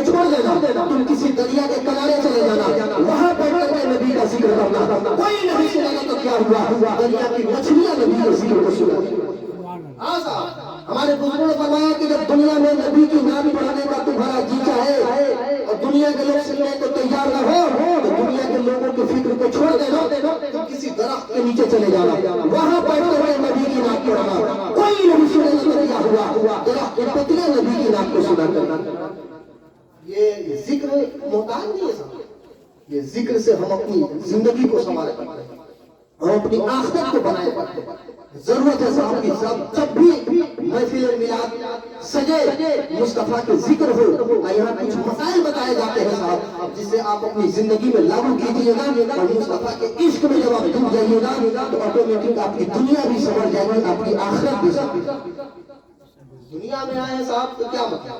को छोड़ देना, तुम किसी दरिया के किनारे चले जाना, वहां बैठ करके नबी का जिक्र करना, कोई नहीं सुनेगा तो क्या हुआ, दरिया की मछलियां नबी के जिक्र को सुनेगी। हमारे बुजुर्गों ने फरमाया कि जब दुनिया में नबी की नाम पढ़ने का तुम्हारा जी चाहे और दुनिया के लोग सुनने को तैयार न हो तो दुनिया के लोगों की फिक्र को छोड़ देना, तो किसी दरख्त के नीचे चले जाना, वहां बैठ कर नबी की नाम पढ़ना, कोई नहीं सुनेगा तो क्या हुआ, दरख्त के पत्ते नबी की नाम को सुना करना। ये जिक्र मोहताज नहीं है साहब, ये जिक्र से हम अपनी जिंदगी को संभाले पड़ते हैं, हम अपनी आखिरत को बनाए पड़ते हैं। जरूरत है साहब की जब भी महफिल मिलाद सजे मुस्तफा के जिक्र हो, यहाँ कुछ मसाइल बताए जाते हैं साहब, जिससे आप अपनी जिंदगी में लागू कीजिएगा और मुस्तफा के इश्क में जब आप डूब जाइएगा तो ऑटोमेटिक आपकी दुनिया भी समझ जाएगी, आपकी आखिरत भी समझ। दुनिया में आए हैं साहब तो क्या मतलब,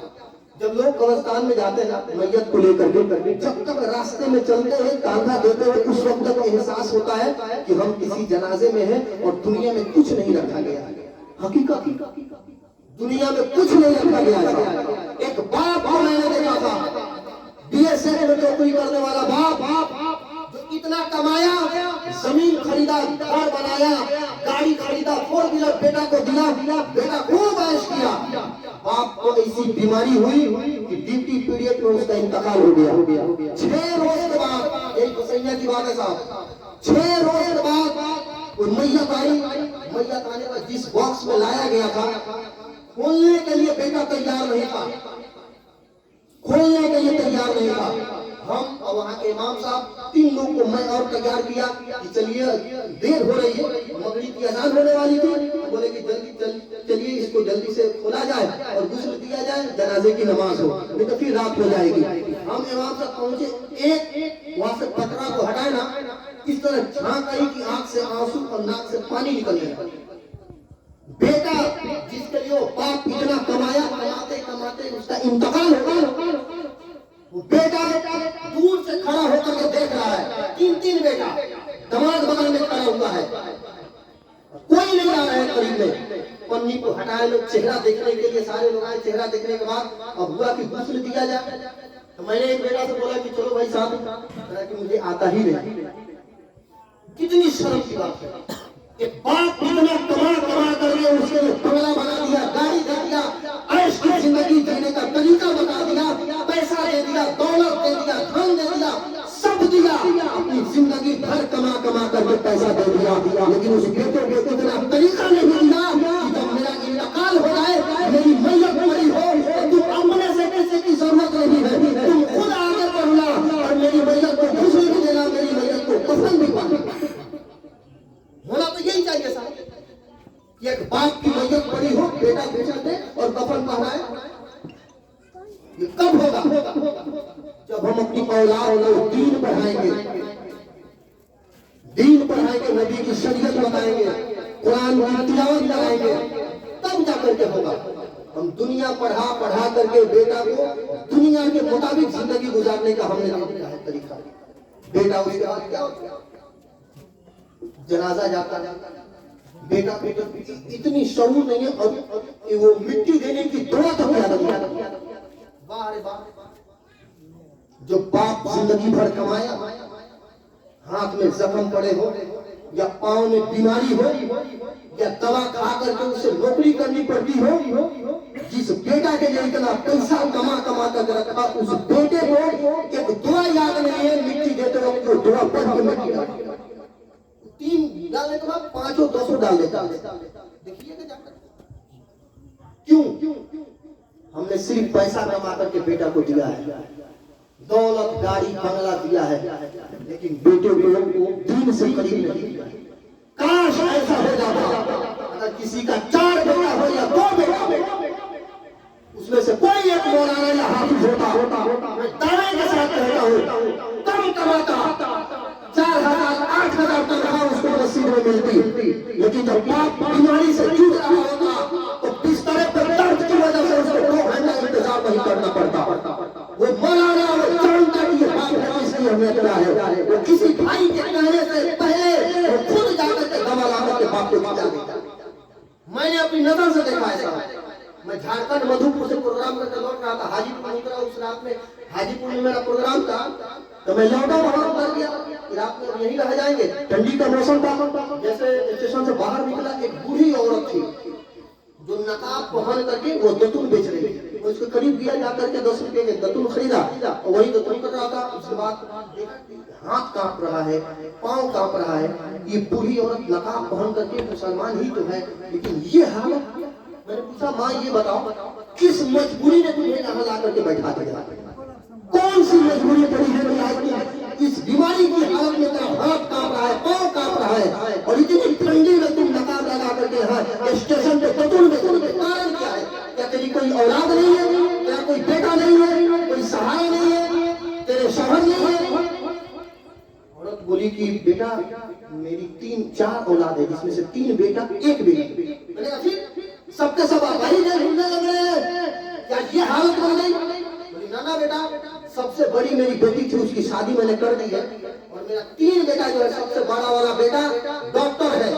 जब लोग कब्रिस्तान में जाते हैं मैयत को लेकर के, जब तक रास्ते में चलते हैं कांधा देते हुए, उस वक्त तक एहसास होता है कि हम किसी जनाजे में हैं और दुनिया में कुछ नहीं रखा गया। हकीकत दुनिया में कुछ नहीं रखा गया है। एक बाप को मैंने देखा था, बीएसएफ में नौकरी करने वाला बाप जो इतना कमाया, जमीन खरीदा, घर बनाया, गाड़ी खरीदा, 4 व्हीलर बेटा को दिया, बेटा खूब ऐश किया, बाप को ऐसी बीमारी हुई कि ड्यूटी पीरियड में उसका इंतकाल हो गया। 6 रोज के बाद, एक सैया की बात है साहब, 6 रोज के बाद मैयत आई, मैयत आने का जिस बॉक्स में लाया गया था खोलने के लिए बेटा तैयार नहीं था, खोलने के लिए तैयार नहीं था। हम और वहाँ के इमाम साहब 3 लोग को मैं और तैयार किया कि चलिए देर हो रही है, मगरिब की अज़ान होने वाली थी, बोले कि जल्दी चलिए इसको जल्दी से खोला जाए और गुस्ल दिया जाए, जनाजे की नमाज हो, नहीं तो फिर रात हो जाएगी। हम इमाम साहब पहुंचे, एक वहाँ से पतरा को हटाए ना, इस तरह झांक आई कि आंख से आंसू और नाक से पानी निकल गया। बेटा जिसके लिए वो बाप इतना कमाया, कमाते कमाते उसका इंतकाल होगा, वो बेटा दूर से खड़ा होकर के देख रहा है, 3 बेटा दमाद बगल में खड़ा हुआ है, कोई नहीं आ रहा है करीब में। पन्नी को हटाए लोग चेहरा देखने के लिए, सारे लोग आए चेहरा देखने के बाद अब हुआ कि गुस्ल दिया जाए। तो मैंने एक बेटा से बोला कि चलो भाई साहब, कि मुझे आता ही नहीं। कितनी शर्म की बात है, एक बाप इतना कमा करके उसके लिए बंगला बना दिया, गाड़ी दे दिया, ऐश की जिंदगी जीने का तरीका बता दिया, पैसा दे दिया, दौलत दे दिया, धन दे दिया, सब दिया, अपनी जिंदगी भर कमा करके पैसा दे दिया, लेकिन उस बेटे को इतना तरीका नहीं दिया कि जब मेरा इंतकाल हो जाए, मेरी मैयत पड़ी हो, तुम अपने से पैसे की जरूरत नहीं है, तुम खुद आगे बढ़ना और मेरी मैयत को खुशी भी देना, मेरी मैयत को कफन भी पाना। होना तो यही चाहिए साहब कि एक बाप की मैयत पड़ी हो, बेटा बेचा दे और कफन पहनाए। ये कब होगा? जब हम अपनी औलाद को दीन पढ़ाएंगे, नबी की शरीयत बताएंगे, कुरान की तिलावत कराएंगे, तब जाकर के होगा। हम दुनिया पढ़ा करके बेटा को दुनिया के मुताबिक जिंदगी गुजारने का हमने तरीका, बेटा उसके बाद क्या होता, जनाजा जाता, बेटा इतनी शऊर नहीं है और कि वो मिट्टी देने की दुआ तक याद नहीं। वाह रे वाह, जो बाप जिंदगी भर कमाया, हाथ में जख्म पड़े हो या पांव में बीमारी हो या दवा खा करके उसे नौकरी करनी पड़ती हो, जिस बेटा के लिए इतना पैसा कमा कर रखा, उस बेटे को एक दुआ याद नहीं है, मिट्टी देते वक्त जो दुआ पढ़ के मिट्टी डालती, 3 डालने के बाद 5 और 10 डाल देता। देखिए क्यों हमने सिर्फ पैसा कमा करके बेटा को दिया है, दौलत गाड़ी बंगला दिया है, लेकिन बेटे को दीन से करीब नहीं दिया। काश ऐसा हो जाता, अगर किसी का 4 बेटा हो या 2 बेटा, उसमें से कोई एक मौलाना या हाफिज होता, मैं दावे के साथ कहता हूँ, कम कमाता 4,000 8,000 तनख्वाह उसको मस्जिद में मिलती, लेकिन जब बाप बीमारी से जूझ रहा होता तो बिस्तर पर दर्द की वजह से उसको 2 घंटा इंतजार नहीं करना पड़ता। वो मौलाना वो जानता कि ये बाप है, इसलिए हमें इतना है, वो किसी भाई के कहने से पहले वो खुद जाकर के दवा ला करके बाप को खिला देता। मैंने अपनी नजर से देखा ऐसा, मैं झारखंड मधुपुर से प्रोग्राम करके लौट रहा था, हाजीपुर उतरा उस रात में, हाजीपुर में मेरा प्रोग्राम था, तो मैं लौटा वहां कर दिया रात में यहीं रह जाएंगे। ठंडी का मौसम था, जैसे स्टेशन से बाहर निकला, एक बूढ़ी औरत थी जो नकाब पहन करके वो दतून बेच रही थी। उसके करीब गया जाकर के 10 रुपए के दतून खरीदा और वही दतून कर रहा था। उसके बाद हाथ कांप रहा है, पांव कांप रहा है, ये बूढ़ी औरत नकाब पहन करके मुसलमान ही तो है, लेकिन ये हालत। मैंने पूछा माँ ये बताओ किस मजबूरी ने तुम्हें यहाँ ला करके बैठा दिया, कौन सी मजबूरी पड़ी है इस बीमारी की हालत में तेरा हाथ कांप रहा है, पांव कांप रहा है और इतनी ठंडी में तुम नकाब लगा करके यहाँ स्टेशन पे दतून में कारण क्या है? क्या तेरी कोई औलाद नहीं है, तेरा कोई बेटा नहीं है, कोई सहारा नहीं है, तेरे शौहर नहीं है? औरत बोली कि बेटा मेरी 3-4 औलाद है, जिसमें से 3 बेटा 1 बेटी। मैंने कहा फिर सबके सब भाई ढूंढने लग रहे हैं, क्या ये हालत बन गई? बोली ना बेटा, सबसे बड़ी मेरी बेटी थी, उसकी शादी मैंने कर दी है और मेरा 3 बेटा जो है, सबसे बड़ा वाला बेटा डॉक्टर है,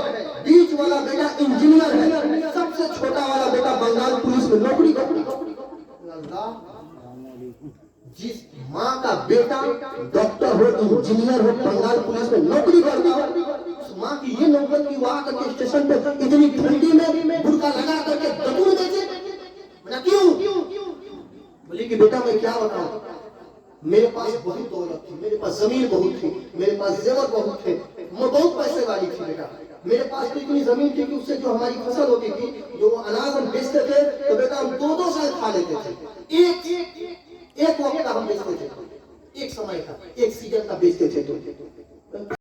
बीच वाला बेटा इंजीनियर है, सबसे छोटा वाला बेटा बंगाल पुलिस में नौकरी करता है। जिस माँ का बेटा डॉक्टर हो, इंजीनियर हो, बंगाल पुलिस में नौकरी करता हो, उस माँ की ये नौबत की वहां करके स्टेशन पे इतनी ठंडी में बुर्का लगा करके दतून बेचे। क्यों? बोली कि बेटा मैं क्या बताऊं, मेरे पास बहुत दौलत थी, मेरे पास जमीन बहुत थी, मेरे पास जेवर बहुत थे, मैं बहुत पैसे वाली थी बेटा। मेरे पास तो इतनी जमीन थी कि उससे जो हमारी फसल होती थी, जो अनाज हम बेचते थे, तो बेटा हम 2-2 साल खा लेते थे। एक वक्त का हम बेचते थे, एक समय का, एक सीजन का बेचते थे। तो